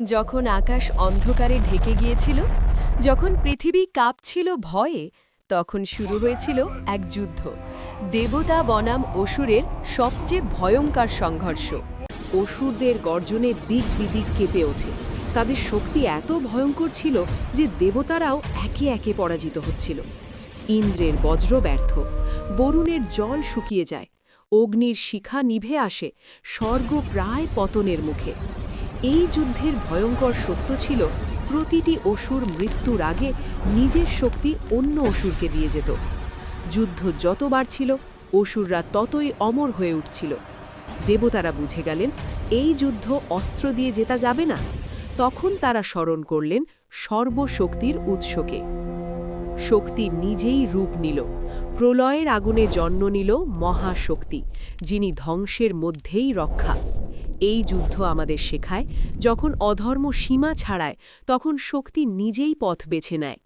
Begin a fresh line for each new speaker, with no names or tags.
যখন আকাশ অন্ধকারে ঢেকে গিয়েছিল, যখন পৃথিবী কাঁপছিল ভয়ে, তখন শুরু হয়েছিল এক যুদ্ধ, দেবতা বনাম অসুরের সবচেয়ে ভয়ঙ্কর সংঘর্ষ। অসুরদের গর্জনে দিক বিদিক কেঁপে ওঠে। তাদের শক্তি এত ভয়ঙ্কর ছিল যে দেবতারাও একে একে পরাজিত হচ্ছিল। ইন্দ্রের বজ্র ব্যর্থ, বরুণের জল শুকিয়ে যায়, অগ্নির শিখা নিভে আসে, স্বর্গ প্রায় পতনের মুখে। এই যুদ্ধের ভয়ঙ্কর সত্য ছিল, প্রতিটি অসুর মৃত্যুর আগে নিজের শক্তি অন্য অসুরকে দিয়ে যেত। যুদ্ধ যত বাড়ছিল, অসুররা ততই অমর হয়ে উঠছিল। দেবতারা বুঝে গেলেন এই যুদ্ধ অস্ত্র দিয়ে জেতা যাবে না। তখন তারা স্মরণ করলেন সর্বশক্তির উৎসকে। শক্তি নিজেই রূপ নিল, প্রলয়ের আগুনে জন্ম নিল মহাশক্তি, যিনি ধ্বংসের মধ্যেই রক্ষা। এই যুদ্ধ আমাদের শেখায়, যখন অধর্ম সীমা ছাড়ায়, তখন শক্তি নিজেই পথ বেছে নেয়।